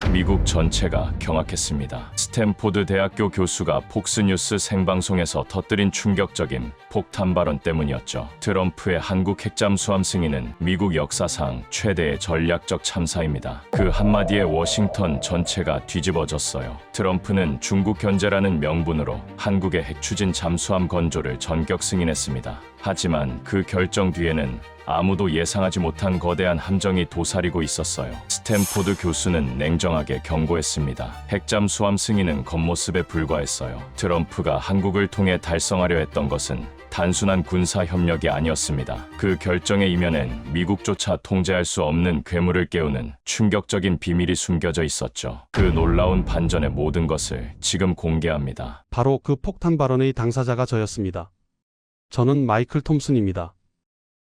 미국 전체가 경악했습니다. 스탠포드 대학교 교수가 폭스뉴스 생방송에서 터뜨린 충격적인 폭탄 발언 때문이었죠. 트럼프의 한국 핵잠수함 승인은 미국 역사상 최대의 전략적 참사입니다. 그 한마디에 워싱턴 전체가 뒤집어졌어요. 트럼프는 중국 견제라는 명분으로 한국의 핵추진 잠수함 건조를 전격 승인했습니다. 하지만 그 결정 뒤에는 아무도 예상하지 못한 거대한 함정이 도사리고 있었어요. 스탠포드 교수는 냉정하게 경고했습니다. 핵잠수함 승인은 겉모습에 불과했어요. 트럼프가 한국을 통해 달성하려 했던 것은 단순한 군사 협력이 아니었습니다. 그 결정의 이면엔 미국조차 통제할 수 없는 괴물을 깨우는 충격적인 비밀이 숨겨져 있었죠. 그 놀라운 반전의 모든 것을 지금 공개합니다. 바로 그 폭탄 발언의 당사자가 저였습니다. 저는 마이클 톰슨입니다.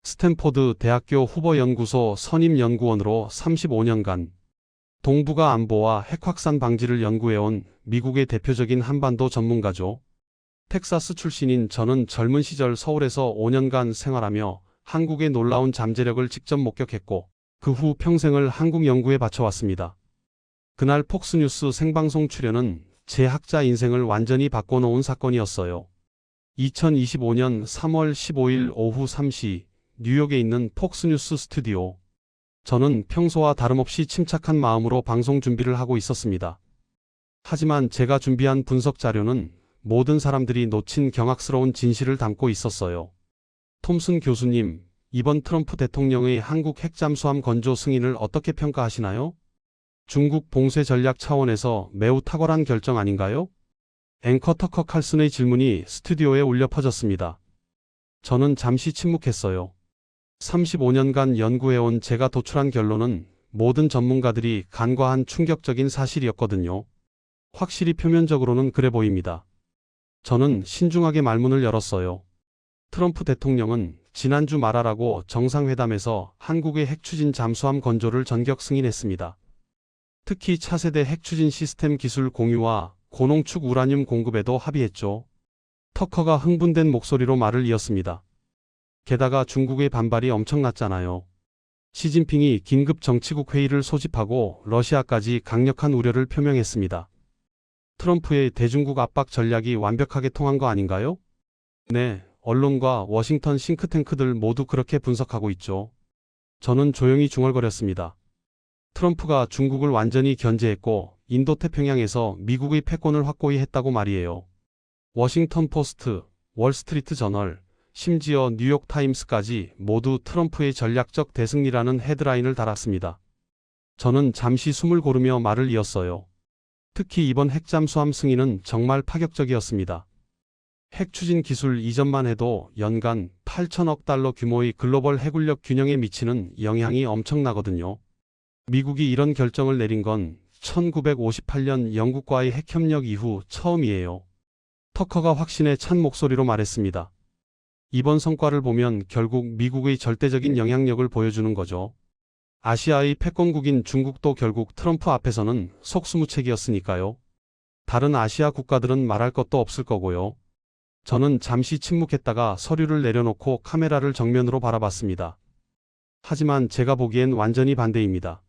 스탠포드 대학교 후보연구소 선임연구원으로 35년간 동북아 안보와 핵확산 방지를 연구해온 미국의 대표적인 한반도 전문가죠. 텍사스 출신인 저는 젊은 시절 서울에서 5년간 생활하며 한국의 놀라운 잠재력을 직접 목격했고 그 후 평생을 한국 연구에 바쳐왔습니다. 그날 폭스뉴스 생방송 출연은 제 학자 인생을 완전히 바꿔놓은 사건이었어요. 2025년 3월 15일 오후 3시 뉴욕에 있는 폭스뉴스 스튜디오. 저는 평소와 다름없이 침착한 마음으로 방송 준비를 하고 있었습니다. 하지만 제가 준비한 분석 자료는 모든 사람들이 놓친 경악스러운 진실을 담고 있었어요. 톰슨 교수님, 이번 트럼프 대통령의 한국 핵잠수함 건조 승인을 어떻게 평가하시나요? 중국 봉쇄 전략 차원에서 매우 탁월한 결정 아닌가요? 앵커 터커 칼슨의 질문이 스튜디오에 울려 퍼졌습니다. 저는 잠시 침묵했어요. 35년간 연구해온 제가 도출한 결론은 모든 전문가들이 간과한 충격적인 사실이었거든요. 확실히 표면적으로는 그래 보입니다. 저는 신중하게 말문을 열었어요. 트럼프 대통령은 지난주 말하라고 정상회담에서 한국의 핵추진 잠수함 건조를 전격 승인했습니다. 특히 차세대 핵추진 시스템 기술 공유와 고농축 우라늄 공급에도 합의했죠. 터커가 흥분된 목소리로 말을 이었습니다. 게다가 중국의 반발이 엄청났잖아요. 시진핑이 긴급 정치국 회의를 소집하고 러시아까지 강력한 우려를 표명했습니다. 트럼프의 대중국 압박 전략이 완벽하게 통한 거 아닌가요? 네, 언론과 워싱턴 싱크탱크들 모두 그렇게 분석하고 있죠. 저는 조용히 중얼거렸습니다. 트럼프가 중국을 완전히 견제했고 인도태평양에서 미국의 패권을 확고히 했다고 말이에요. 워싱턴 포스트, 월스트리트 저널, 심지어 뉴욕타임스까지 모두 트럼프의 전략적 대승리라는 헤드라인을 달았습니다. 저는 잠시 숨을 고르며 말을 이었어요. 특히 이번 핵잠수함 승인은 정말 파격적이었습니다. 핵추진 기술 이전만 해도 연간 8천억 달러 규모의 글로벌 핵군력 균형에 미치는 영향이 엄청나거든요. 미국이 이런 결정을 내린 건 1958년 영국과의 핵협력 이후 처음이에요. 터커가 확신에 찬 목소리로 말했습니다. 이번 성과를 보면 결국 미국의 절대적인 영향력을 보여주는 거죠. 아시아의 패권국인 중국도 결국 트럼프 앞에서는 속수무책이었으니까요. 다른 아시아 국가들은 말할 것도 없을 거고요. 저는 잠시 침묵했다가 서류를 내려놓고 카메라를 정면으로 바라봤습니다. 하지만 제가 보기엔 완전히 반대입니다.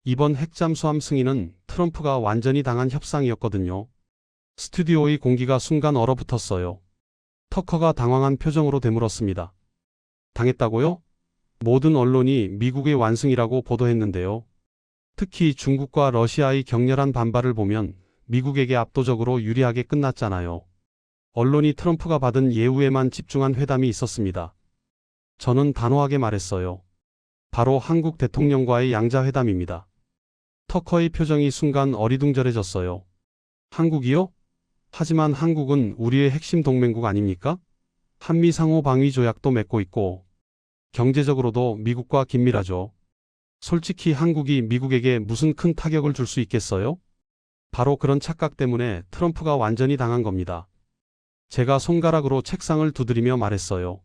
이번 핵잠수함 승인은 트럼프가 완전히 당한 협상이었거든요. 스튜디오의 공기가 순간 얼어붙었어요. 터커가 당황한 표정으로 되물었습니다. 당했다고요? 모든 언론이 미국의 완승이라고 보도했는데요. 특히 중국과 러시아의 격렬한 반발을 보면 미국에게 압도적으로 유리하게 끝났잖아요. 언론이 트럼프가 받은 예우에만 집중한 회담이 있었습니다. 저는 단호하게 말했어요. 바로 한국 대통령과의 양자회담입니다. 터커의 표정이 순간 어리둥절해졌어요. 한국이요? 하지만 한국은 우리의 핵심 동맹국 아닙니까? 한미 상호 방위 조약도 맺고 있고 경제적으로도 미국과 긴밀하죠. 솔직히 한국이 미국에게 무슨 큰 타격을 줄 수 있겠어요? 바로 그런 착각 때문에 트럼프가 완전히 당한 겁니다. 제가 손가락으로 책상을 두드리며 말했어요.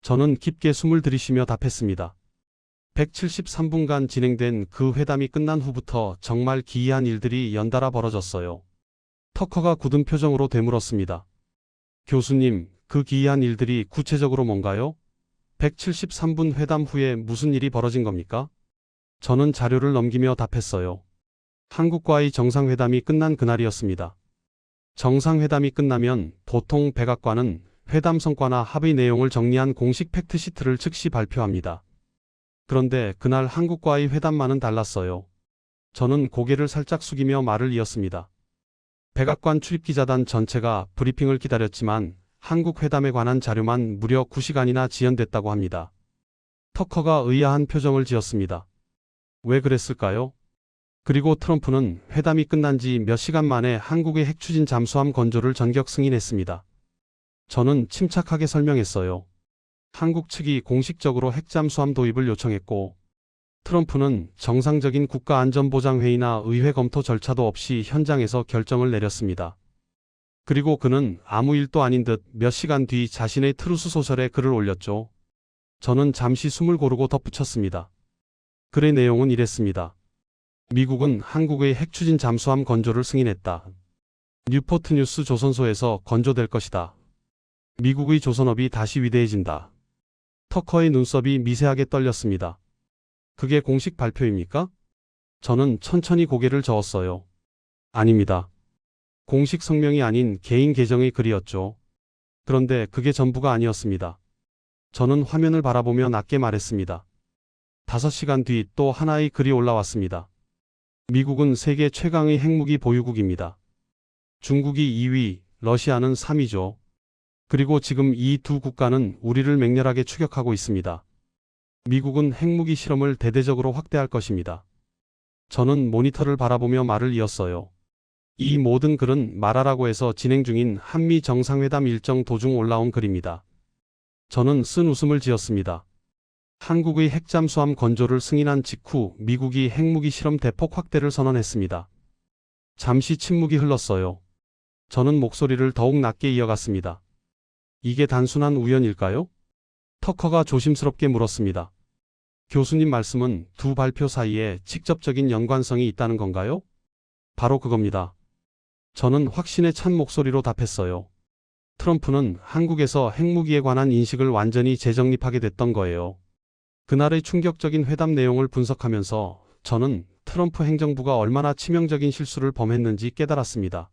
저는 깊게 숨을 들이쉬며 답했습니다. 173분간 진행된 그 회담이 끝난 후부터 정말 기이한 일들이 연달아 벌어졌어요. 터커가 굳은 표정으로 되물었습니다. 교수님, 그 기이한 일들이 구체적으로 뭔가요? 173분 회담 후에 무슨 일이 벌어진 겁니까? 저는 자료를 넘기며 답했어요. 한국과의 정상회담이 끝난 그날이었습니다. 정상회담이 끝나면 보통 백악관은 회담 성과나 합의 내용을 정리한 공식 팩트시트를 즉시 발표합니다. 그런데 그날 한국과의 회담만은 달랐어요. 저는 고개를 살짝 숙이며 말을 이었습니다. 백악관 출입기자단 전체가 브리핑을 기다렸지만 한국 회담에 관한 자료만 무려 9시간이나 지연됐다고 합니다. 터커가 의아한 표정을 지었습니다. 왜 그랬을까요? 그리고 트럼프는 회담이 끝난 지 몇 시간 만에 한국의 핵추진 잠수함 건조를 전격 승인했습니다. 저는 침착하게 설명했어요. 한국 측이 공식적으로 핵잠수함 도입을 요청했고, 트럼프는 정상적인 국가안전보장회의나 의회 검토 절차도 없이 현장에서 결정을 내렸습니다. 그리고 그는 아무 일도 아닌 듯 몇 시간 뒤 자신의 트루스 소셜에 글을 올렸죠. 저는 잠시 숨을 고르고 덧붙였습니다. 글의 내용은 이랬습니다. 미국은 한국의 핵추진 잠수함 건조를 승인했다. 뉴포트 뉴스 조선소에서 건조될 것이다. 미국의 조선업이 다시 위대해진다. 터커의 눈썹이 미세하게 떨렸습니다. 그게 공식 발표입니까? 저는 천천히 고개를 저었어요. 아닙니다. 공식 성명이 아닌 개인 계정의 글이었죠. 그런데 그게 전부가 아니었습니다. 저는 화면을 바라보며 낮게 말했습니다. 5시간 뒤 또 하나의 글이 올라왔습니다. 미국은 세계 최강의 핵무기 보유국입니다. 중국이 2위, 러시아는 3위죠. 그리고 지금 이 두 국가는 우리를 맹렬하게 추격하고 있습니다. 미국은 핵무기 실험을 대대적으로 확대할 것입니다. 저는 모니터를 바라보며 말을 이었어요. 이 모든 글은 말하라고 해서 진행 중인 한미 정상회담 일정 도중 올라온 글입니다. 저는 쓴 웃음을 지었습니다. 한국의 핵잠수함 건조를 승인한 직후 미국이 핵무기 실험 대폭 확대를 선언했습니다. 잠시 침묵이 흘렀어요. 저는 목소리를 더욱 낮게 이어갔습니다. 이게 단순한 우연일까요? 터커가 조심스럽게 물었습니다. 교수님 말씀은 두 발표 사이에 직접적인 연관성이 있다는 건가요? 바로 그겁니다. 저는 확신에 찬 목소리로 답했어요. 트럼프는 한국에서 핵무기에 관한 인식을 완전히 재정립하게 됐던 거예요. 그날의 충격적인 회담 내용을 분석하면서 저는 트럼프 행정부가 얼마나 치명적인 실수를 범했는지 깨달았습니다.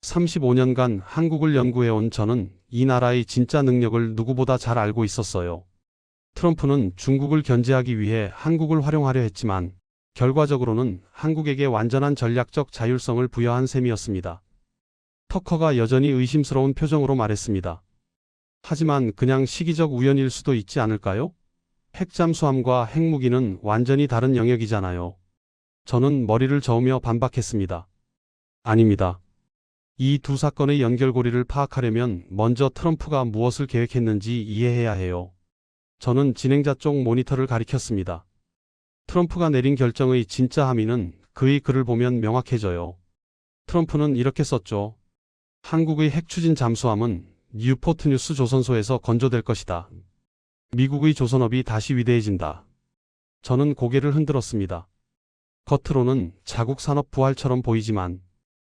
35년간 한국을 연구해온 저는 이 나라의 진짜 능력을 누구보다 잘 알고 있었어요. 트럼프는 중국을 견제하기 위해 한국을 활용하려 했지만 결과적으로는 한국에게 완전한 전략적 자율성을 부여한 셈이었습니다. 터커가 여전히 의심스러운 표정으로 말했습니다. 하지만 그냥 시기적 우연일 수도 있지 않을까요? 핵잠수함과 핵무기는 완전히 다른 영역이잖아요. 저는 머리를 저으며 반박했습니다. 아닙니다. 이 두 사건의 연결고리를 파악하려면 먼저 트럼프가 무엇을 계획했는지 이해해야 해요. 저는 진행자 쪽 모니터를 가리켰습니다. 트럼프가 내린 결정의 진짜 함의는 그의 글을 보면 명확해져요. 트럼프는 이렇게 썼죠. 한국의 핵추진 잠수함은 뉴포트 뉴스 조선소에서 건조될 것이다. 미국의 조선업이 다시 위대해진다. 저는 고개를 흔들었습니다. 겉으로는 자국 산업 부활처럼 보이지만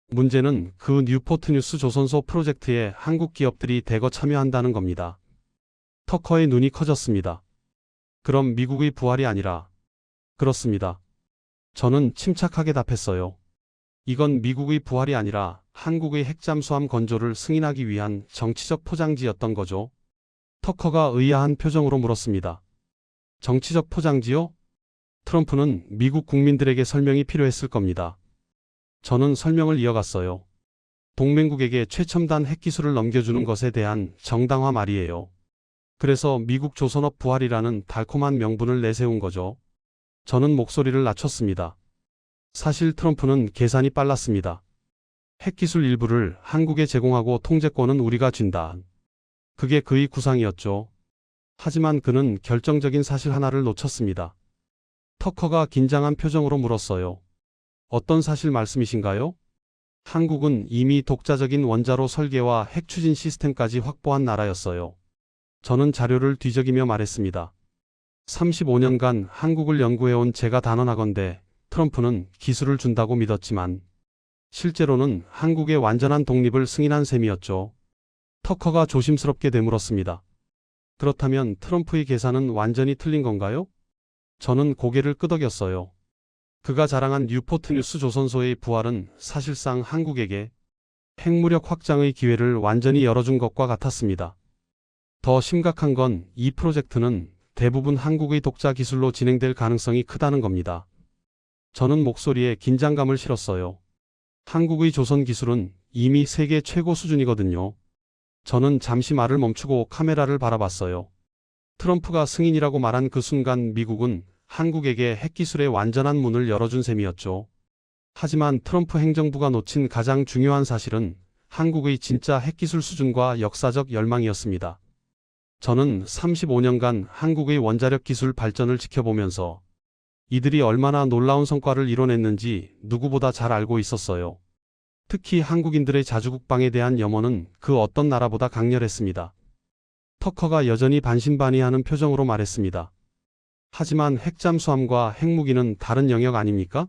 문제는 그 뉴포트 뉴스 조선소 프로젝트에 한국 기업들이 대거 참여한다는 겁니다. 터커의 눈이 커졌습니다. 그럼 미국의 부활이 아니라 그렇습니다. 저는 침착하게 답했어요. 이건 미국의 부활이 아니라 한국의 핵잠수함 건조를 승인하기 위한 정치적 포장지였던 거죠. 터커가 의아한 표정으로 물었습니다. 정치적 포장지요? 트럼프는 미국 국민들에게 설명이 필요했을 겁니다. 저는 설명을 이어갔어요. 동맹국에게 최첨단 핵기술을 넘겨주는 것에 대한 정당화 말이에요. 그래서 미국 조선업 부활이라는 달콤한 명분을 내세운 거죠. 저는 목소리를 낮췄습니다. 사실 트럼프는 계산이 빨랐습니다. 핵기술 일부를 한국에 제공하고 통제권은 우리가 쥔다. 그게 그의 구상이었죠. 하지만 그는 결정적인 사실 하나를 놓쳤습니다. 터커가 긴장한 표정으로 물었어요. 어떤 사실 말씀이신가요? 한국은 이미 독자적인 원자로 설계와 핵추진 시스템까지 확보한 나라였어요. 저는 자료를 뒤적이며 말했습니다. 35년간 한국을 연구해온 제가 단언하건대 트럼프는 기술을 준다고 믿었지만 실제로는 한국의 완전한 독립을 승인한 셈이었죠. 터커가 조심스럽게 되물었습니다. 그렇다면 트럼프의 계산은 완전히 틀린 건가요? 저는 고개를 끄덕였어요. 그가 자랑한 뉴포트 뉴스 조선소의 부활은 사실상 한국에게 핵무력 확장의 기회를 완전히 열어준 것과 같았습니다. 더 심각한 건 이 프로젝트는 대부분 한국의 독자 기술로 진행될 가능성이 크다는 겁니다. 저는 목소리에 긴장감을 실었어요. 한국의 조선 기술은 이미 세계 최고 수준이거든요. 저는 잠시 말을 멈추고 카메라를 바라봤어요. 트럼프가 승인이라고 말한 그 순간 미국은 한국에게 핵기술의 완전한 문을 열어준 셈이었죠. 하지만 트럼프 행정부가 놓친 가장 중요한 사실은 한국의 진짜 핵기술 수준과 역사적 열망이었습니다. 저는 35년간 한국의 원자력 기술 발전을 지켜보면서 이들이 얼마나 놀라운 성과를 이뤄냈는지 누구보다 잘 알고 있었어요. 특히 한국인들의 자주국방에 대한 염원은 그 어떤 나라보다 강렬했습니다. 터커가 여전히 반신반의하는 표정으로 말했습니다. 하지만 핵잠수함과 핵무기는 다른 영역 아닙니까?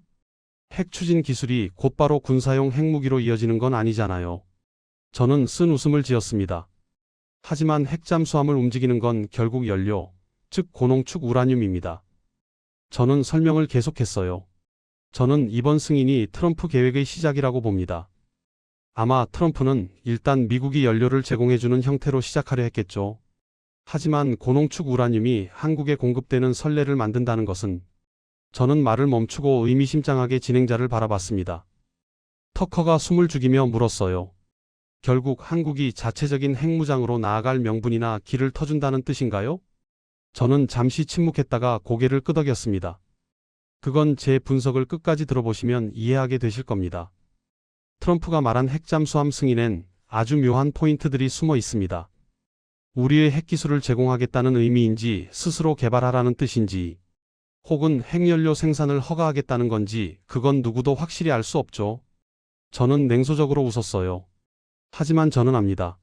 핵추진 기술이 곧바로 군사용 핵무기로 이어지는 건 아니잖아요. 저는 쓴 웃음을 지었습니다. 하지만 핵잠수함을 움직이는 건 결국 연료, 즉 고농축 우라늄입니다. 저는 설명을 계속했어요. 저는 이번 승인이 트럼프 계획의 시작이라고 봅니다. 아마 트럼프는 일단 미국이 연료를 제공해주는 형태로 시작하려 했겠죠. 하지만 고농축 우라늄이 한국에 공급되는 선례를 만든다는 것은 저는 말을 멈추고 의미심장하게 진행자를 바라봤습니다. 터커가 숨을 죽이며 물었어요. 결국 한국이 자체적인 핵무장으로 나아갈 명분이나 길을 터준다는 뜻인가요? 저는 잠시 침묵했다가 고개를 끄덕였습니다. 그건 제 분석을 끝까지 들어보시면 이해하게 되실 겁니다. 트럼프가 말한 핵잠수함 승인엔 아주 묘한 포인트들이 숨어 있습니다. 우리의 핵기술을 제공하겠다는 의미인지 스스로 개발하라는 뜻인지 혹은 핵연료 생산을 허가하겠다는 건지 그건 누구도 확실히 알 수 없죠. 저는 냉소적으로 웃었어요. 하지만 저는 압니다.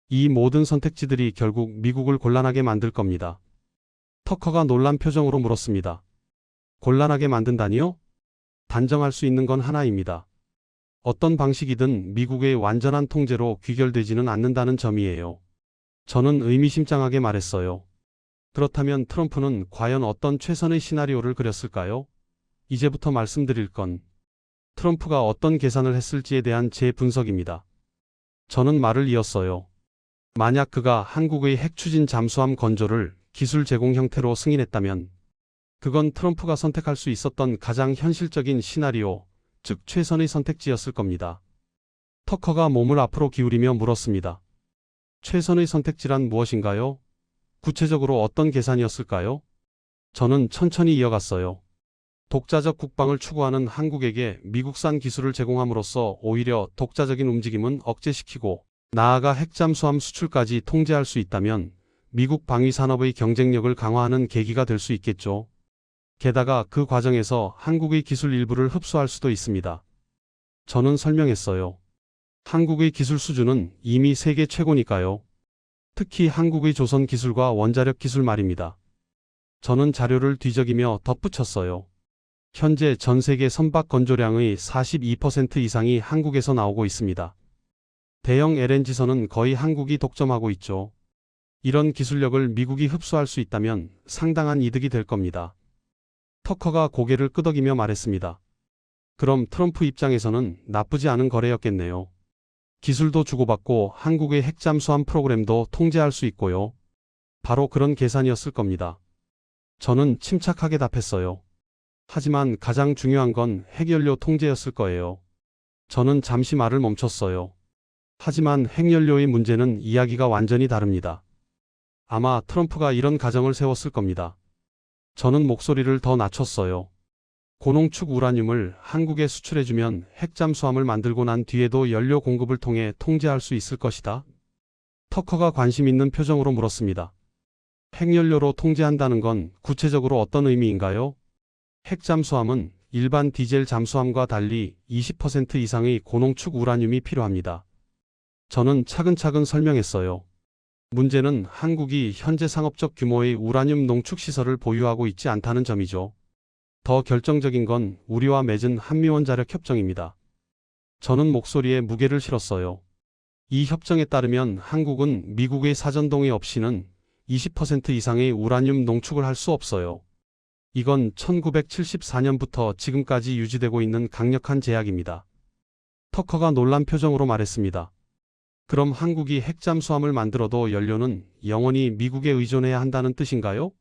이 모든 선택지들이 결국 미국을 곤란하게 만들 겁니다. 터커가 놀란 표정으로 물었습니다. 곤란하게 만든다니요? 단정할 수 있는 건 하나입니다. 어떤 방식이든 미국의 완전한 통제로 귀결되지는 않는다는 점이에요. 저는 의미심장하게 말했어요. 그렇다면 트럼프는 과연 어떤 최선의 시나리오를 그렸을까요? 이제부터 말씀드릴 건 트럼프가 어떤 계산을 했을지에 대한 제 분석입니다. 저는 말을 이었어요. 만약 그가 한국의 핵추진 잠수함 건조를 기술 제공 형태로 승인했다면 그건 트럼프가 선택할 수 있었던 가장 현실적인 시나리오, 즉 최선의 선택지였을 겁니다. 터커가 몸을 앞으로 기울이며 물었습니다. 최선의 선택지란 무엇인가요? 구체적으로 어떤 계산이었을까요? 저는 천천히 이어갔어요. 독자적 국방을 추구하는 한국에게 미국산 기술을 제공함으로써 오히려 독자적인 움직임은 억제시키고 나아가 핵잠수함 수출까지 통제할 수 있다면 미국 방위산업의 경쟁력을 강화하는 계기가 될 수 있겠죠. 게다가 그 과정에서 한국의 기술 일부를 흡수할 수도 있습니다. 저는 설명했어요. 한국의 기술 수준은 이미 세계 최고니까요. 특히 한국의 조선 기술과 원자력 기술 말입니다. 저는 자료를 뒤적이며 덧붙였어요. 현재 전 세계 선박 건조량의 42% 이상이 한국에서 나오고 있습니다. 대형 LNG선은 거의 한국이 독점하고 있죠. 이런 기술력을 미국이 흡수할 수 있다면 상당한 이득이 될 겁니다. 터커가 고개를 끄덕이며 말했습니다. 그럼 트럼프 입장에서는 나쁘지 않은 거래였겠네요. 기술도 주고받고 한국의 핵잠수함 프로그램도 통제할 수 있고요. 바로 그런 계산이었을 겁니다. 저는 침착하게 답했어요. 하지만 가장 중요한 건 핵연료 통제였을 거예요. 저는 잠시 말을 멈췄어요. 하지만 핵연료의 문제는 이야기가 완전히 다릅니다. 아마 트럼프가 이런 가정을 세웠을 겁니다. 저는 목소리를 더 낮췄어요. 고농축 우라늄을 한국에 수출해주면 핵잠수함을 만들고 난 뒤에도 연료 공급을 통해 통제할 수 있을 것이다. 터커가 관심 있는 표정으로 물었습니다. 핵연료로 통제한다는 건 구체적으로 어떤 의미인가요? 핵잠수함은 일반 디젤 잠수함과 달리 20% 이상의 고농축 우라늄이 필요합니다. 저는 차근차근 설명했어요. 문제는 한국이 현재 상업적 규모의 우라늄 농축 시설을 보유하고 있지 않다는 점이죠. 더 결정적인 건 우리와 맺은 한미원자력 협정입니다. 저는 목소리에 무게를 실었어요. 이 협정에 따르면 한국은 미국의 사전 동의 없이는 20% 이상의 우라늄 농축을 할 수 없어요. 이건 1974년부터 지금까지 유지되고 있는 강력한 제약입니다. 터커가 놀란 표정으로 말했습니다. 그럼 한국이 핵잠수함을 만들어도 연료는 영원히 미국에 의존해야 한다는 뜻인가요?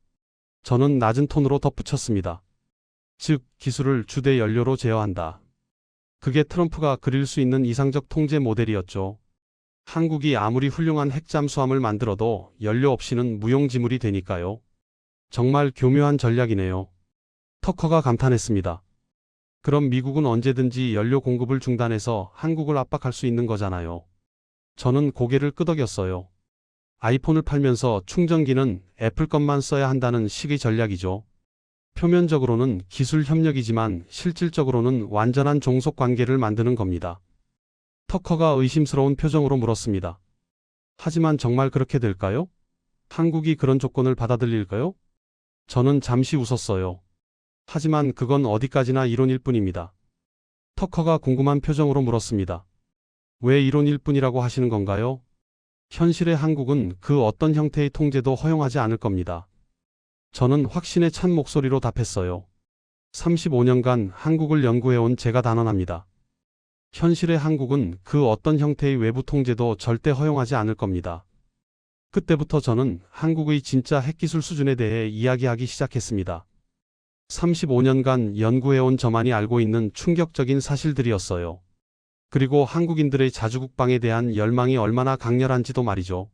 저는 낮은 톤으로 덧붙였습니다. 즉, 기술을 주대 연료로 제어한다. 그게 트럼프가 그릴 수 있는 이상적 통제 모델이었죠. 한국이 아무리 훌륭한 핵잠수함을 만들어도 연료 없이는 무용지물이 되니까요. 정말 교묘한 전략이네요. 터커가 감탄했습니다. 그럼 미국은 언제든지 연료 공급을 중단해서 한국을 압박할 수 있는 거잖아요. 저는 고개를 끄덕였어요. 아이폰을 팔면서 충전기는 애플 것만 써야 한다는 식의 전략이죠. 표면적으로는 기술 협력이지만 실질적으로는 완전한 종속 관계를 만드는 겁니다. 터커가 의심스러운 표정으로 물었습니다. 하지만 정말 그렇게 될까요? 한국이 그런 조건을 받아들일까요? 저는 잠시 웃었어요. 하지만 그건 어디까지나 이론일 뿐입니다. 터커가 궁금한 표정으로 물었습니다. 왜 이론일 뿐이라고 하시는 건가요? 현실의 한국은 그 어떤 형태의 통제도 허용하지 않을 겁니다. 저는 확신에 찬 목소리로 답했어요. 35년간 한국을 연구해온 제가 단언합니다. 현실의 한국은 그 어떤 형태의 외부 통제도 절대 허용하지 않을 겁니다. 그때부터 저는 한국의 진짜 핵기술 수준에 대해 이야기하기 시작했습니다. 35년간 연구해온 저만이 알고 있는 충격적인 사실들이었어요. 그리고 한국인들의 자주국방에 대한 열망이 얼마나 강렬한지도 말이죠.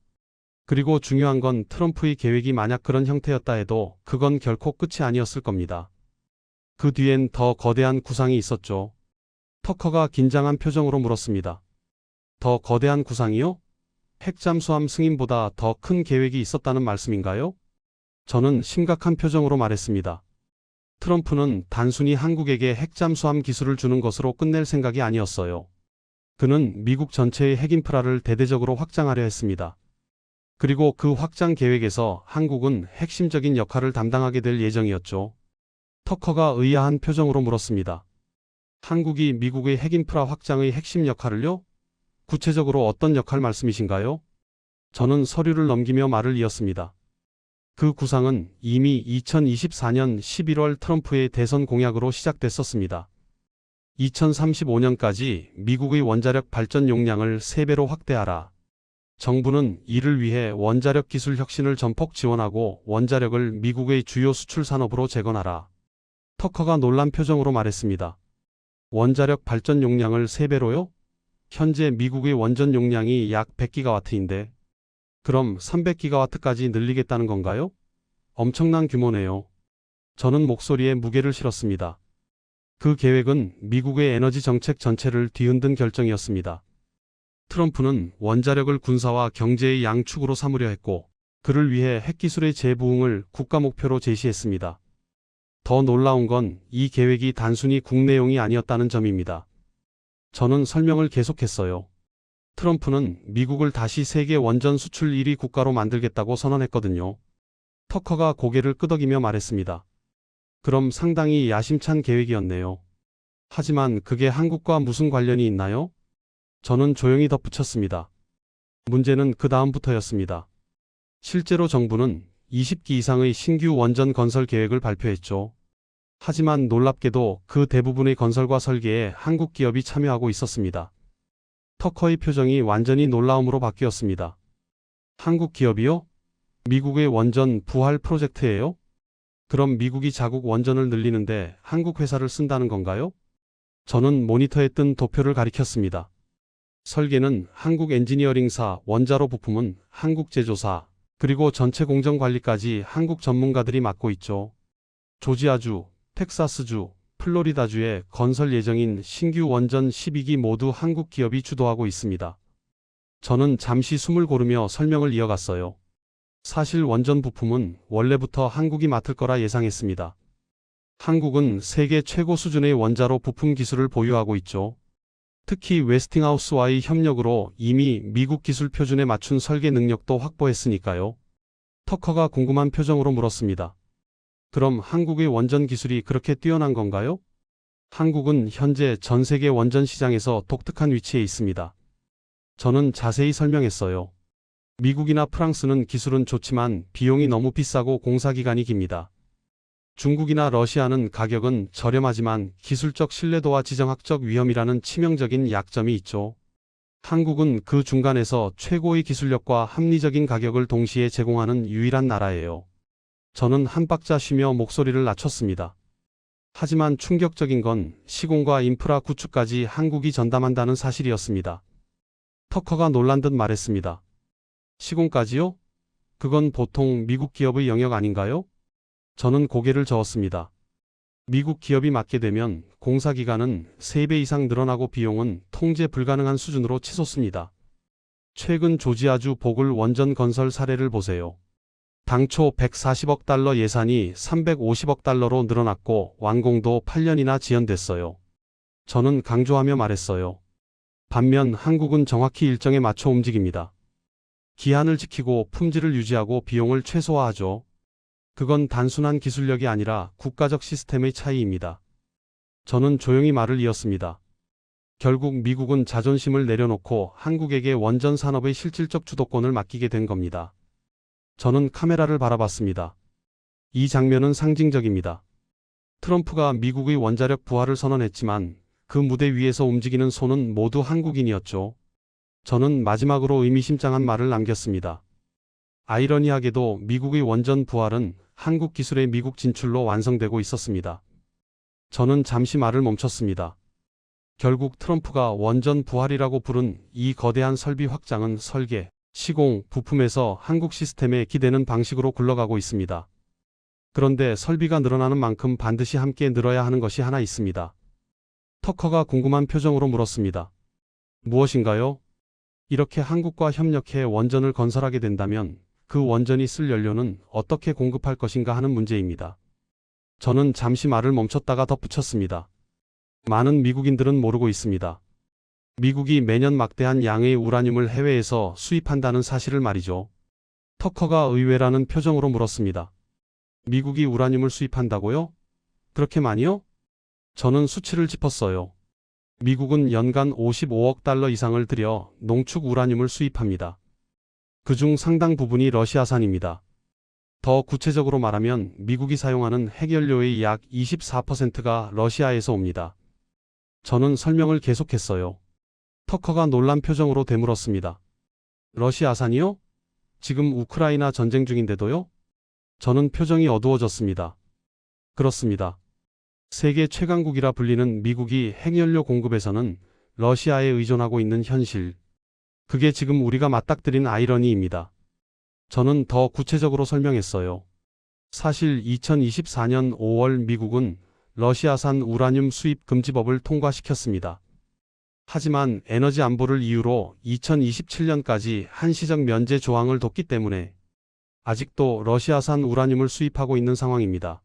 그리고 중요한 건 트럼프의 계획이 만약 그런 형태였다 해도 그건 결코 끝이 아니었을 겁니다. 그 뒤엔 더 거대한 구상이 있었죠. 터커가 긴장한 표정으로 물었습니다. 더 거대한 구상이요? 핵잠수함 승인보다 더 큰 계획이 있었다는 말씀인가요? 저는 심각한 표정으로 말했습니다. 트럼프는 단순히 한국에게 핵잠수함 기술을 주는 것으로 끝낼 생각이 아니었어요. 그는 미국 전체의 핵인프라를 대대적으로 확장하려 했습니다. 그리고 그 확장 계획에서 한국은 핵심적인 역할을 담당하게 될 예정이었죠. 터커가 의아한 표정으로 물었습니다. 한국이 미국의 핵인프라 확장의 핵심 역할을요? 구체적으로 어떤 역할 말씀이신가요? 저는 서류를 넘기며 말을 이었습니다. 그 구상은 이미 2024년 11월 트럼프의 대선 공약으로 시작됐었습니다. 2035년까지 미국의 원자력 발전 용량을 3배로 확대하라. 정부는 이를 위해 원자력 기술 혁신을 전폭 지원하고 원자력을 미국의 주요 수출 산업으로 재건하라. 터커가 놀란 표정으로 말했습니다. 원자력 발전 용량을 3배로요? 현재 미국의 원전 용량이 약 100기가와트인데 그럼 300기가와트까지 늘리겠다는 건가요? 엄청난 규모네요. 저는 목소리에 무게를 실었습니다. 그 계획은 미국의 에너지 정책 전체를 뒤흔든 결정이었습니다. 트럼프는 원자력을 군사와 경제의 양축으로 삼으려 했고 그를 위해 핵기술의 재부흥을 국가 목표로 제시했습니다. 더 놀라운 건 이 계획이 단순히 국내용이 아니었다는 점입니다. 저는 설명을 계속했어요. 트럼프는 미국을 다시 세계 원전 수출 1위 국가로 만들겠다고 선언했거든요. 터커가 고개를 끄덕이며 말했습니다. 그럼 상당히 야심찬 계획이었네요. 하지만 그게 한국과 무슨 관련이 있나요? 저는 조용히 덧붙였습니다. 문제는 그 다음부터였습니다. 실제로 정부는 20기 이상의 신규 원전 건설 계획을 발표했죠. 하지만 놀랍게도 그 대부분의 건설과 설계에 한국 기업이 참여하고 있었습니다. 터커의 표정이 완전히 놀라움으로 바뀌었습니다. 한국 기업이요? 미국의 원전 부활 프로젝트예요? 그럼 미국이 자국 원전을 늘리는데 한국 회사를 쓴다는 건가요? 저는 모니터에 뜬 도표를 가리켰습니다. 설계는 한국 엔지니어링사, 원자로 부품은 한국 제조사, 그리고 전체 공정 관리까지 한국 전문가들이 맡고 있죠. 조지아주, 텍사스주, 플로리다주에 건설 예정인 신규 원전 12기 모두 한국 기업이 주도하고 있습니다. 저는 잠시 숨을 고르며 설명을 이어갔어요. 사실 원전 부품은 원래부터 한국이 맡을 거라 예상했습니다. 한국은 세계 최고 수준의 원자로 부품 기술을 보유하고 있죠. 특히 웨스팅하우스와의 협력으로 이미 미국 기술 표준에 맞춘 설계 능력도 확보했으니까요. 터커가 궁금한 표정으로 물었습니다. 그럼 한국의 원전 기술이 그렇게 뛰어난 건가요? 한국은 현재 전 세계 원전 시장에서 독특한 위치에 있습니다. 저는 자세히 설명했어요. 미국이나 프랑스는 기술은 좋지만 비용이 너무 비싸고 공사 기간이 깁니다. 중국이나 러시아는 가격은 저렴하지만 기술적 신뢰도와 지정학적 위험이라는 치명적인 약점이 있죠. 한국은 그 중간에서 최고의 기술력과 합리적인 가격을 동시에 제공하는 유일한 나라예요. 저는 한 박자 쉬며 목소리를 낮췄습니다. 하지만 충격적인 건 시공과 인프라 구축까지 한국이 전담한다는 사실이었습니다. 터커가 놀란 듯 말했습니다. 시공까지요? 그건 보통 미국 기업의 영역 아닌가요? 저는 고개를 저었습니다. 미국 기업이 맡게 되면 공사 기간은 3배 이상 늘어나고 비용은 통제 불가능한 수준으로 치솟습니다. 최근 조지아주 보글 원전 건설 사례를 보세요. 당초 140억 달러 예산이 350억 달러로 늘어났고 완공도 8년이나 지연됐어요. 저는 강조하며 말했어요. 반면 한국은 정확히 일정에 맞춰 움직입니다. 기한을 지키고 품질을 유지하고 비용을 최소화하죠. 그건 단순한 기술력이 아니라 국가적 시스템의 차이입니다. 저는 조용히 말을 이었습니다. 결국 미국은 자존심을 내려놓고 한국에게 원전 산업의 실질적 주도권을 맡기게 된 겁니다. 저는 카메라를 바라봤습니다. 이 장면은 상징적입니다. 트럼프가 미국의 원자력 부활을 선언했지만 그 무대 위에서 움직이는 손은 모두 한국인이었죠. 저는 마지막으로 의미심장한 말을 남겼습니다. 아이러니하게도 미국의 원전 부활은 한국 기술의 미국 진출로 완성되고 있었습니다. 저는 잠시 말을 멈췄습니다. 결국 트럼프가 원전 부활이라고 부른 이 거대한 설비 확장은 설계, 시공, 부품에서 한국 시스템에 기대는 방식으로 굴러가고 있습니다. 그런데 설비가 늘어나는 만큼 반드시 함께 늘어야 하는 것이 하나 있습니다. 터커가 궁금한 표정으로 물었습니다. 무엇인가요? 이렇게 한국과 협력해 원전을 건설하게 된다면 그 원전이 쓸 연료는 어떻게 공급할 것인가 하는 문제입니다. 저는 잠시 말을 멈췄다가 덧붙였습니다. 많은 미국인들은 모르고 있습니다. 미국이 매년 막대한 양의 우라늄을 해외에서 수입한다는 사실을 말이죠. 터커가 의외라는 표정으로 물었습니다. 미국이 우라늄을 수입한다고요? 그렇게 많이요? 저는 수치를 짚었어요. 미국은 연간 55억 달러 이상을 들여 농축 우라늄을 수입합니다. 그중 상당 부분이 러시아산입니다. 더 구체적으로 말하면 미국이 사용하는 핵연료의 약 24%가 러시아에서 옵니다. 저는 설명을 계속했어요. 터커가 놀란 표정으로 되물었습니다. 러시아산이요? 지금 우크라이나 전쟁 중인데도요? 저는 표정이 어두워졌습니다. 그렇습니다. 세계 최강국이라 불리는 미국이 핵연료 공급에서는 러시아에 의존하고 있는 현실. 그게 지금 우리가 맞닥뜨린 아이러니입니다. 저는 더 구체적으로 설명했어요. 사실 2024년 5월 미국은 러시아산 우라늄 수입 금지법을 통과시켰습니다. 하지만 에너지 안보를 이유로 2027년까지 한시적 면제 조항을 뒀기 때문에 아직도 러시아산 우라늄을 수입하고 있는 상황입니다.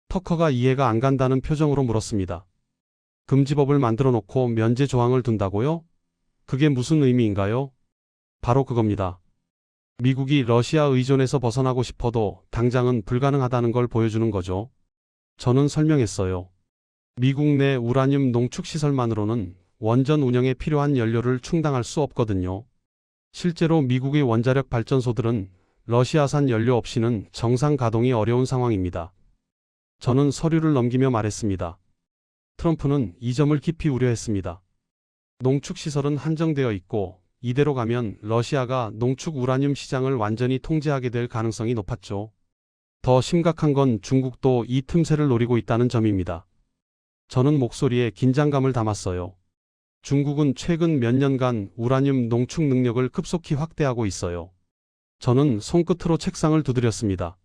터커가 이해가 안 간다는 표정으로 물었습니다. 금지법을 만들어 놓고 면제 조항을 둔다고요? 그게 무슨 의미인가요? 바로 그겁니다. 미국이 러시아 의존에서 벗어나고 싶어도 당장은 불가능하다는 걸 보여주는 거죠. 저는 설명했어요. 미국 내 우라늄 농축 시설만으로는 원전 운영에 필요한 연료를 충당할 수 없거든요. 실제로 미국의 원자력 발전소들은 러시아산 연료 없이는 정상 가동이 어려운 상황입니다. 저는 서류를 넘기며 말했습니다. 트럼프는 이 점을 깊이 우려했습니다. 농축시설은 한정되어 있고 이대로 가면 러시아가 농축 우라늄 시장을 완전히 통제하게 될 가능성이 높았죠. 더 심각한 건 중국도 이 틈새를 노리고 있다는 점입니다. 저는 목소리에 긴장감을 담았어요. 중국은 최근 몇 년간 우라늄 농축 능력을 급속히 확대하고 있어요. 저는 손끝으로 책상을 두드렸습니다.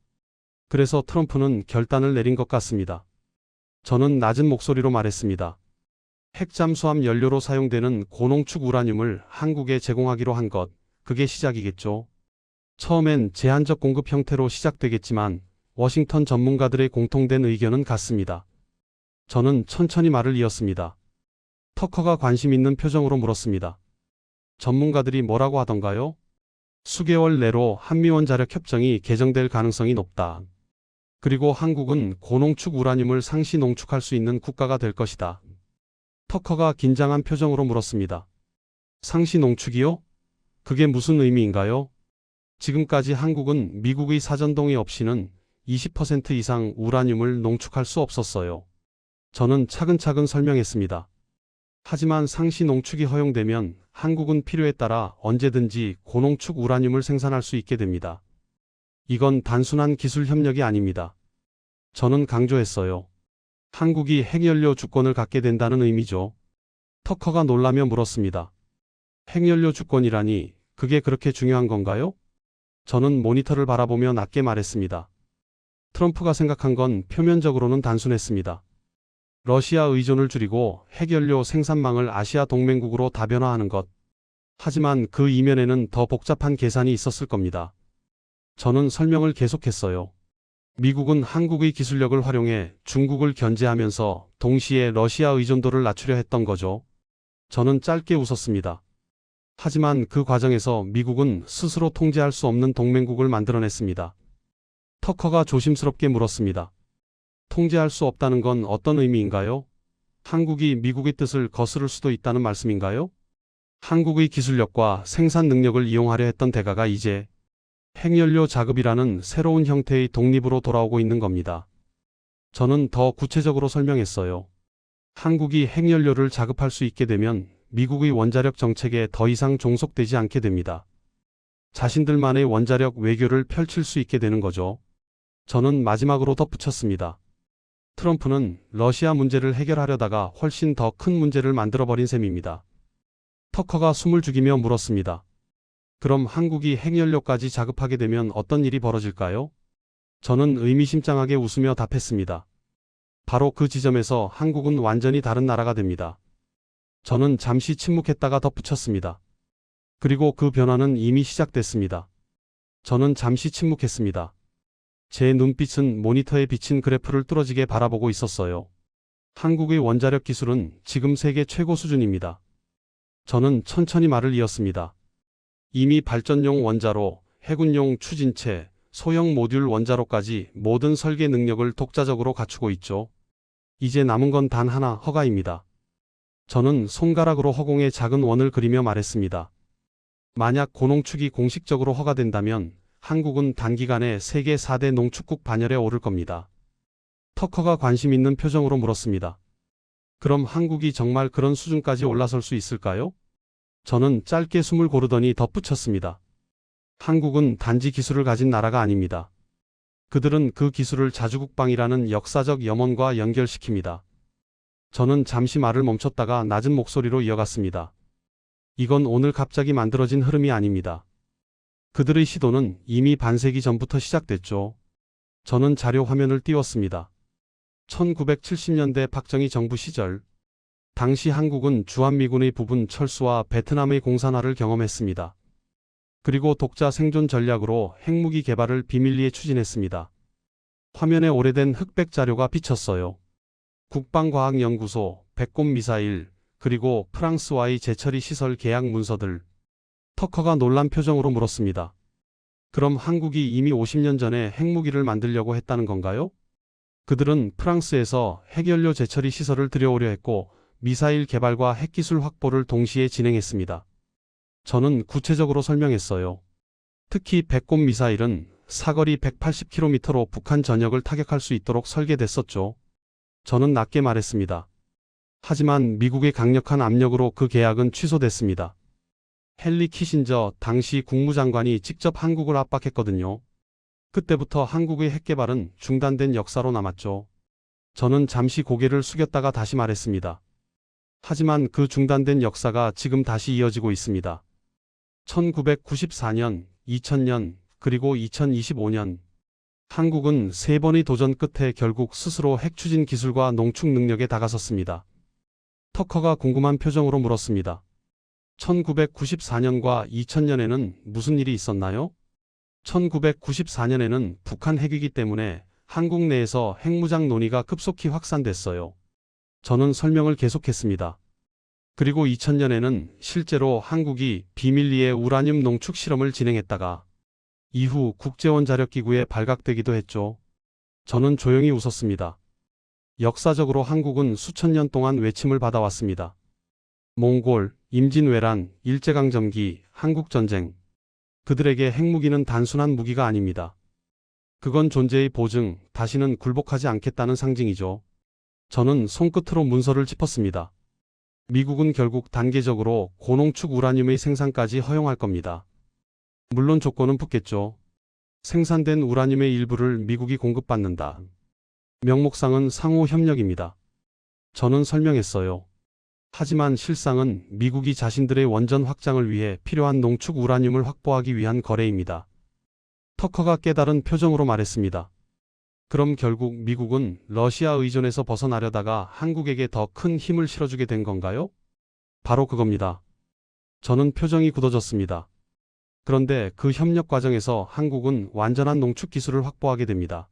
그래서 트럼프는 결단을 내린 것 같습니다. 저는 낮은 목소리로 말했습니다. 핵잠수함 연료로 사용되는 고농축 우라늄을 한국에 제공하기로 한 것, 그게 시작이겠죠. 처음엔 제한적 공급 형태로 시작되겠지만 워싱턴 전문가들의 공통된 의견은 같습니다. 저는 천천히 말을 이었습니다. 터커가 관심 있는 표정으로 물었습니다. 전문가들이 뭐라고 하던가요? 수개월 내로 한미원자력 협정이 개정될 가능성이 높다. 그리고 한국은 고농축 우라늄을 상시 농축할 수 있는 국가가 될 것이다. 터커가 긴장한 표정으로 물었습니다. 상시 농축이요? 그게 무슨 의미인가요? 지금까지 한국은 미국의 사전 동의 없이는 20% 이상 우라늄을 농축할 수 없었어요. 저는 차근차근 설명했습니다. 하지만 상시 농축이 허용되면 한국은 필요에 따라 언제든지 고농축 우라늄을 생산할 수 있게 됩니다. 이건 단순한 기술 협력이 아닙니다. 저는 강조했어요. 한국이 핵연료 주권을 갖게 된다는 의미죠. 터커가 놀라며 물었습니다. 핵연료 주권이라니 그게 그렇게 중요한 건가요? 저는 모니터를 바라보며 낮게 말했습니다. 트럼프가 생각한 건 표면적으로는 단순했습니다. 러시아 의존을 줄이고 핵연료 생산망을 아시아 동맹국으로 다변화하는 것. 하지만 그 이면에는 더 복잡한 계산이 있었을 겁니다. 저는 설명을 계속했어요. 미국은 한국의 기술력을 활용해 중국을 견제하면서 동시에 러시아 의존도를 낮추려 했던 거죠. 저는 짧게 웃었습니다. 하지만 그 과정에서 미국은 스스로 통제할 수 없는 동맹국을 만들어냈습니다. 터커가 조심스럽게 물었습니다. 통제할 수 없다는 건 어떤 의미인가요? 한국이 미국의 뜻을 거스를 수도 있다는 말씀인가요? 한국의 기술력과 생산 능력을 이용하려 했던 대가가 이제 핵연료 자급이라는 새로운 형태의 독립으로 돌아오고 있는 겁니다. 저는 더 구체적으로 설명했어요. 한국이 핵연료를 자급할 수 있게 되면 미국의 원자력 정책에 더 이상 종속되지 않게 됩니다. 자신들만의 원자력 외교를 펼칠 수 있게 되는 거죠. 저는 마지막으로 덧붙였습니다. 트럼프는 러시아 문제를 해결하려다가 훨씬 더 큰 문제를 만들어버린 셈입니다. 터커가 숨을 죽이며 물었습니다. 그럼 한국이 핵연료까지 자급하게 되면 어떤 일이 벌어질까요? 저는 의미심장하게 웃으며 답했습니다. 바로 그 지점에서 한국은 완전히 다른 나라가 됩니다. 저는 잠시 침묵했다가 덧붙였습니다. 그리고 그 변화는 이미 시작됐습니다. 저는 잠시 침묵했습니다. 제 눈빛은 모니터에 비친 그래프를 뚫어지게 바라보고 있었어요. 한국의 원자력 기술은 지금 세계 최고 수준입니다. 저는 천천히 말을 이었습니다. 이미 발전용 원자로, 해군용 추진체, 소형 모듈 원자로까지 모든 설계 능력을 독자적으로 갖추고 있죠. 이제 남은 건 단 하나, 허가입니다. 저는 손가락으로 허공에 작은 원을 그리며 말했습니다. 만약 고농축이 공식적으로 허가된다면 한국은 단기간에 세계 4대 농축국 반열에 오를 겁니다. 터커가 관심 있는 표정으로 물었습니다. 그럼 한국이 정말 그런 수준까지 올라설 수 있을까요? 저는 짧게 숨을 고르더니 덧붙였습니다. 한국은 단지 기술을 가진 나라가 아닙니다. 그들은 그 기술을 자주국방이라는 역사적 염원과 연결시킵니다. 저는 잠시 말을 멈췄다가 낮은 목소리로 이어갔습니다. 이건 오늘 갑자기 만들어진 흐름이 아닙니다. 그들의 시도는 이미 반세기 전부터 시작됐죠. 저는 자료 화면을 띄웠습니다. 1970년대 박정희 정부 시절, 당시 한국은 주한미군의 부분 철수와 베트남의 공산화를 경험했습니다. 그리고 독자 생존 전략으로 핵무기 개발을 비밀리에 추진했습니다. 화면에 오래된 흑백 자료가 비쳤어요. 국방과학연구소, 백곰미사일, 그리고 프랑스와의 재처리 시설 계약 문서들. 터커가 놀란 표정으로 물었습니다. 그럼 한국이 이미 50년 전에 핵무기를 만들려고 했다는 건가요? 그들은 프랑스에서 핵연료 재처리 시설을 들여오려 했고 미사일 개발과 핵기술 확보를 동시에 진행했습니다. 저는 구체적으로 설명했어요. 특히 백곰 미사일은 사거리 180km로 북한 전역을 타격할 수 있도록 설계됐었죠. 저는 낮게 말했습니다. 하지만 미국의 강력한 압력으로 그 계약은 취소됐습니다. 헨리 키신저 당시 국무장관이 직접 한국을 압박했거든요. 그때부터 한국의 핵개발은 중단된 역사로 남았죠. 저는 잠시 고개를 숙였다가 다시 말했습니다. 하지만 그 중단된 역사가 지금 다시 이어지고 있습니다. 1994년, 2000년, 그리고 2025년. 한국은 3번의 도전 끝에 결국 스스로 핵추진 기술과 농축 능력에 다가섰습니다. 터커가 궁금한 표정으로 물었습니다. 1994년과 2000년에는 무슨 일이 있었나요? 1994년에는 북한 핵위기 때문에 한국 내에서 핵무장 논의가 급속히 확산됐어요. 저는 설명을 계속했습니다. 그리고 2000년에는 실제로 한국이 비밀리에 우라늄 농축 실험을 진행했다가 이후 국제원자력기구에 발각되기도 했죠. 저는 조용히 웃었습니다. 역사적으로 한국은 수천 년 동안 외침을 받아왔습니다. 몽골, 임진왜란, 일제강점기, 한국전쟁. 그들에게 핵무기는 단순한 무기가 아닙니다. 그건 존재의 보증, 다시는 굴복하지 않겠다는 상징이죠. 저는 손끝으로 문서를 짚었습니다. 미국은 결국 단계적으로 고농축 우라늄의 생산까지 허용할 겁니다. 물론 조건은 붙겠죠. 생산된 우라늄의 일부를 미국이 공급받는다. 명목상은 상호 협력입니다. 저는 설명했어요. 하지만 실상은 미국이 자신들의 원전 확장을 위해 필요한 농축 우라늄을 확보하기 위한 거래입니다. 터커가 깨달은 표정으로 말했습니다. 그럼 결국 미국은 러시아 의존에서 벗어나려다가 한국에게 더 큰 힘을 실어주게 된 건가요? 바로 그겁니다. 저는 표정이 굳어졌습니다. 그런데 그 협력 과정에서 한국은 완전한 농축 기술을 확보하게 됩니다.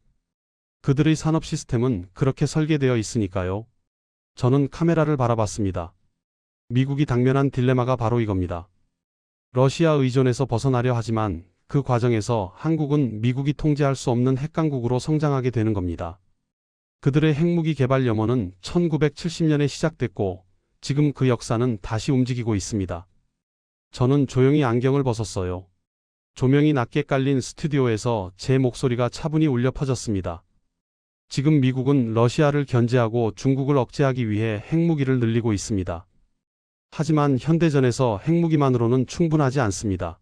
그들의 산업 시스템은 그렇게 설계되어 있으니까요. 저는 카메라를 바라봤습니다. 미국이 당면한 딜레마가 바로 이겁니다. 러시아 의존에서 벗어나려 하지만 그 과정에서 한국은 미국이 통제할 수 없는 핵강국으로 성장하게 되는 겁니다. 그들의 핵무기 개발 염원은 1970년에 시작됐고 지금 그 역사는 다시 움직이고 있습니다. 저는 조용히 안경을 벗었어요. 조명이 낮게 깔린 스튜디오에서 제 목소리가 차분히 울려 퍼졌습니다. 지금 미국은 러시아를 견제하고 중국을 억제하기 위해 핵무기를 늘리고 있습니다. 하지만 현대전에서 핵무기만으로는 충분하지 않습니다.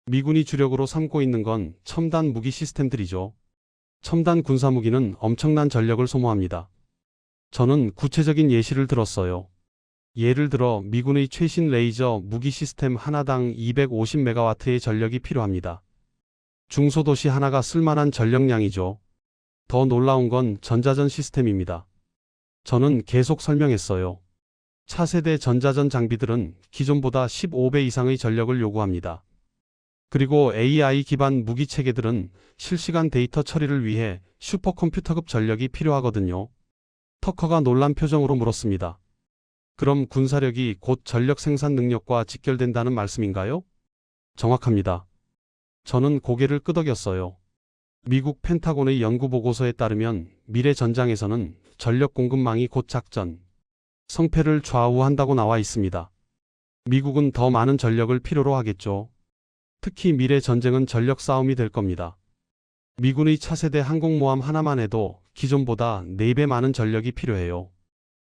미군이 주력으로 삼고 있는 건 첨단 무기 시스템들이죠. 첨단 군사무기는 엄청난 전력을 소모합니다. 저는 구체적인 예시를 들었어요. 예를 들어 미군의 최신 레이저 무기 시스템 하나당 250메가와트의 전력이 필요합니다. 중소도시 하나가 쓸만한 전력량이죠. 더 놀라운 건 전자전 시스템입니다. 저는 계속 설명했어요. 차세대 전자전 장비들은 기존보다 15배 이상의 전력을 요구합니다. 그리고 AI 기반 무기 체계들은 실시간 데이터 처리를 위해 슈퍼컴퓨터급 전력이 필요하거든요. 터커가 놀란 표정으로 물었습니다. 그럼 군사력이 곧 전력 생산 능력과 직결된다는 말씀인가요? 정확합니다. 저는 고개를 끄덕였어요. 미국 펜타곤의 연구 보고서에 따르면 미래 전장에서는 전력 공급망이 곧 작전, 성패를 좌우한다고 나와 있습니다. 미국은 더 많은 전력을 필요로 하겠죠. 특히 미래 전쟁은 전력 싸움이 될 겁니다. 미군의 차세대 항공모함 하나만 해도 기존보다 4배 많은 전력이 필요해요.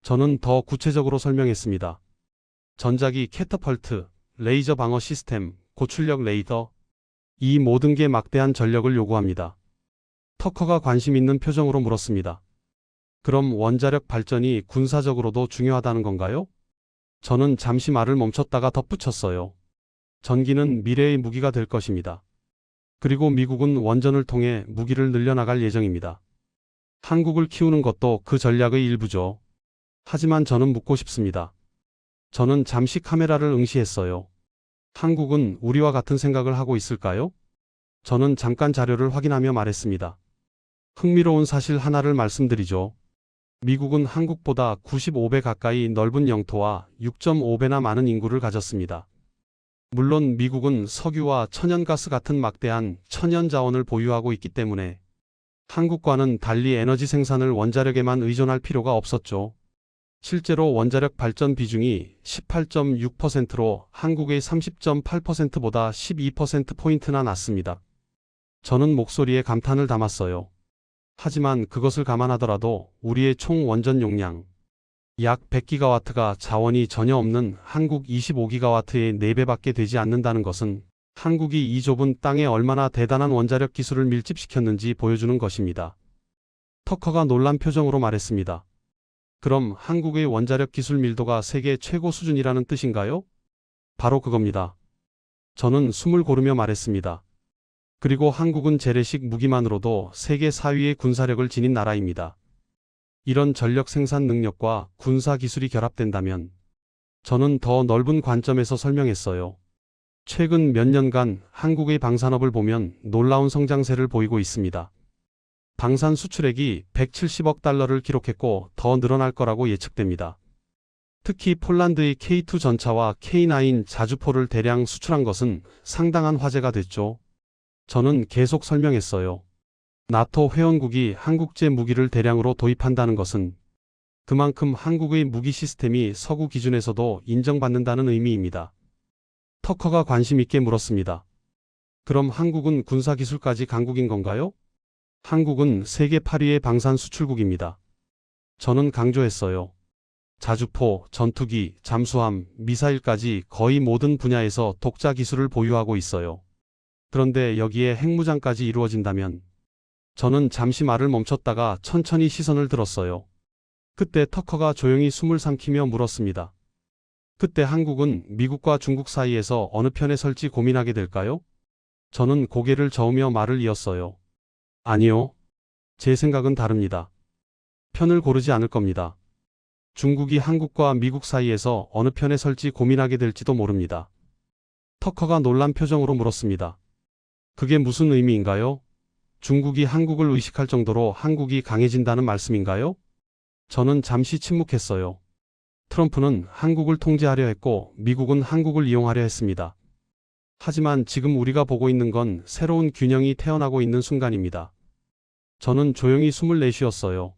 저는 더 구체적으로 설명했습니다. 전자기 캐터펄트, 레이저 방어 시스템, 고출력 레이더, 이 모든 게 막대한 전력을 요구합니다. 터커가 관심 있는 표정으로 물었습니다. 그럼 원자력 발전이 군사적으로도 중요하다는 건가요? 저는 잠시 말을 멈췄다가 덧붙였어요. 전기는 미래의 무기가 될 것입니다. 그리고 미국은 원전을 통해 무기를 늘려나갈 예정입니다. 한국을 키우는 것도 그 전략의 일부죠. 하지만 저는 묻고 싶습니다. 저는 잠시 카메라를 응시했어요. 한국은 우리와 같은 생각을 하고 있을까요? 저는 잠깐 자료를 확인하며 말했습니다. 흥미로운 사실 하나를 말씀드리죠. 미국은 한국보다 95배 가까이 넓은 영토와 6.5배나 많은 인구를 가졌습니다. 물론 미국은 석유와 천연가스 같은 막대한 천연 자원을 보유하고 있기 때문에 한국과는 달리 에너지 생산을 원자력에만 의존할 필요가 없었죠. 실제로 원자력 발전 비중이 18.6%로 한국의 30.8%보다 12%포인트나 낮습니다. 저는 목소리에 감탄을 담았어요. 하지만 그것을 감안하더라도 우리의 총 원전 용량, 약 100기가와트가 자원이 전혀 없는 한국 25기가와트의 4배밖에 되지 않는다는 것은 한국이 이 좁은 땅에 얼마나 대단한 원자력 기술을 밀집시켰는지 보여주는 것입니다. 터커가 놀란 표정으로 말했습니다. 그럼 한국의 원자력 기술 밀도가 세계 최고 수준이라는 뜻인가요? 바로 그겁니다. 저는 숨을 고르며 말했습니다. 그리고 한국은 재래식 무기만으로도 세계 4위의 군사력을 지닌 나라입니다. 이런 전력 생산 능력과 군사 기술이 결합된다면 저는 더 넓은 관점에서 설명했어요. 최근 몇 년간 한국의 방산업을 보면 놀라운 성장세를 보이고 있습니다. 방산 수출액이 170억 달러를 기록했고 더 늘어날 거라고 예측됩니다. 특히 폴란드의 K2 전차와 K9 자주포를 대량 수출한 것은 상당한 화제가 됐죠. 저는 계속 설명했어요. 나토 회원국이 한국제 무기를 대량으로 도입한다는 것은 그만큼 한국의 무기 시스템이 서구 기준에서도 인정받는다는 의미입니다. 터커가 관심 있게 물었습니다. 그럼 한국은 군사기술까지 강국인 건가요? 한국은 세계 8위의 방산 수출국입니다. 저는 강조했어요. 자주포, 전투기, 잠수함, 미사일까지 거의 모든 분야에서 독자 기술을 보유하고 있어요. 그런데 여기에 핵무장까지 이루어진다면 저는 잠시 말을 멈췄다가 천천히 시선을 들었어요. 그때 터커가 조용히 숨을 삼키며 물었습니다. 그때 한국은 미국과 중국 사이에서 어느 편에 설지 고민하게 될까요? 저는 고개를 저으며 말을 이었어요. 아니요. 제 생각은 다릅니다. 편을 고르지 않을 겁니다. 중국이 한국과 미국 사이에서 어느 편에 설지 고민하게 될지도 모릅니다. 터커가 놀란 표정으로 물었습니다. 그게 무슨 의미인가요? 중국이 한국을 의식할 정도로 한국이 강해진다는 말씀인가요? 저는 잠시 침묵했어요. 트럼프는 한국을 통제하려 했고 미국은 한국을 이용하려 했습니다. 하지만 지금 우리가 보고 있는 건 새로운 균형이 태어나고 있는 순간입니다. 저는 조용히 숨을 내쉬었어요.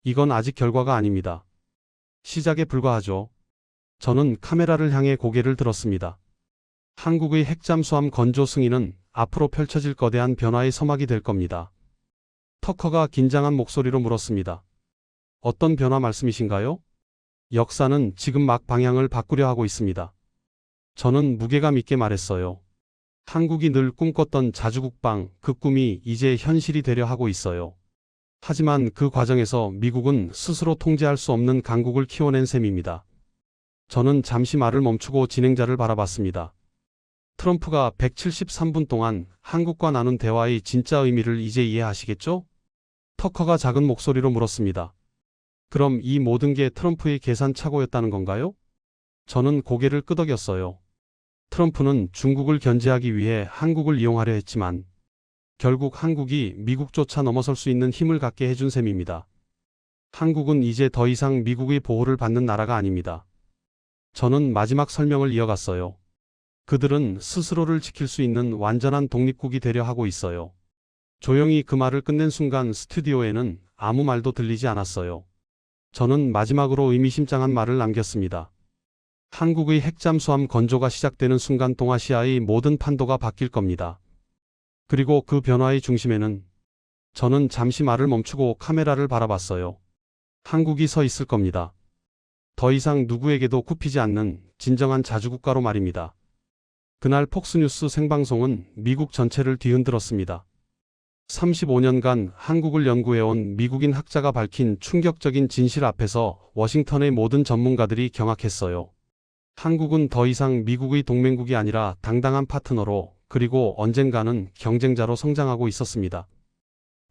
이건 아직 결과가 아닙니다. 시작에 불과하죠. 저는 카메라를 향해 고개를 들었습니다. 한국의 핵잠수함 건조 승인은 앞으로 펼쳐질 거대한 변화의 서막이 될 겁니다. 터커가 긴장한 목소리로 물었습니다. 어떤 변화 말씀이신가요? 역사는 지금 막 방향을 바꾸려 하고 있습니다. 저는 무게감 있게 말했어요. 한국이 늘 꿈꿨던 자주국방, 그 꿈이 이제 현실이 되려 하고 있어요. 하지만 그 과정에서 미국은 스스로 통제할 수 없는 강국을 키워낸 셈입니다. 저는 잠시 말을 멈추고 진행자를 바라봤습니다. 트럼프가 173분 동안 한국과 나눈 대화의 진짜 의미를 이제 이해하시겠죠? 터커가 작은 목소리로 물었습니다. 그럼 이 모든 게 트럼프의 계산착오였다는 건가요? 저는 고개를 끄덕였어요. 트럼프는 중국을 견제하기 위해 한국을 이용하려 했지만 결국 한국이 미국조차 넘어설 수 있는 힘을 갖게 해준 셈입니다. 한국은 이제 더 이상 미국의 보호를 받는 나라가 아닙니다. 저는 마지막 설명을 이어갔어요. 그들은 스스로를 지킬 수 있는 완전한 독립국이 되려 하고 있어요. 조용히 그 말을 끝낸 순간 스튜디오에는 아무 말도 들리지 않았어요. 저는 마지막으로 의미심장한 말을 남겼습니다. 한국의 핵잠수함 건조가 시작되는 순간 동아시아의 모든 판도가 바뀔 겁니다. 그리고 그 변화의 중심에는 저는 잠시 말을 멈추고 카메라를 바라봤어요. 한국이 서 있을 겁니다. 더 이상 누구에게도 굽히지 않는 진정한 자주국가로 말입니다. 그날 폭스뉴스 생방송은 미국 전체를 뒤흔들었습니다. 35년간 한국을 연구해온 미국인 학자가 밝힌 충격적인 진실 앞에서 워싱턴의 모든 전문가들이 경악했어요. 한국은 더 이상 미국의 동맹국이 아니라 당당한 파트너로 그리고 언젠가는 경쟁자로 성장하고 있었습니다.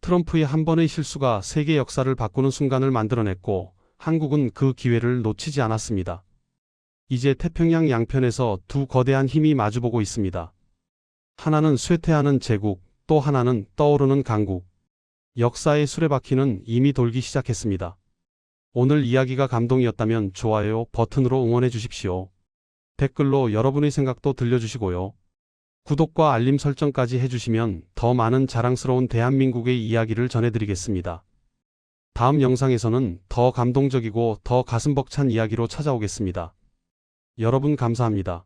트럼프의 한 번의 실수가 세계 역사를 바꾸는 순간을 만들어냈고 한국은 그 기회를 놓치지 않았습니다. 이제 태평양 양편에서 두 거대한 힘이 마주보고 있습니다. 하나는 쇠퇴하는 제국, 또 하나는 떠오르는 강국. 역사의 수레바퀴는 이미 돌기 시작했습니다. 오늘 이야기가 감동이었다면 좋아요 버튼으로 응원해 주십시오. 댓글로 여러분의 생각도 들려주시고요. 구독과 알림 설정까지 해주시면 더 많은 자랑스러운 대한민국의 이야기를 전해드리겠습니다. 다음 영상에서는 더 감동적이고 더 가슴 벅찬 이야기로 찾아오겠습니다. 여러분 감사합니다.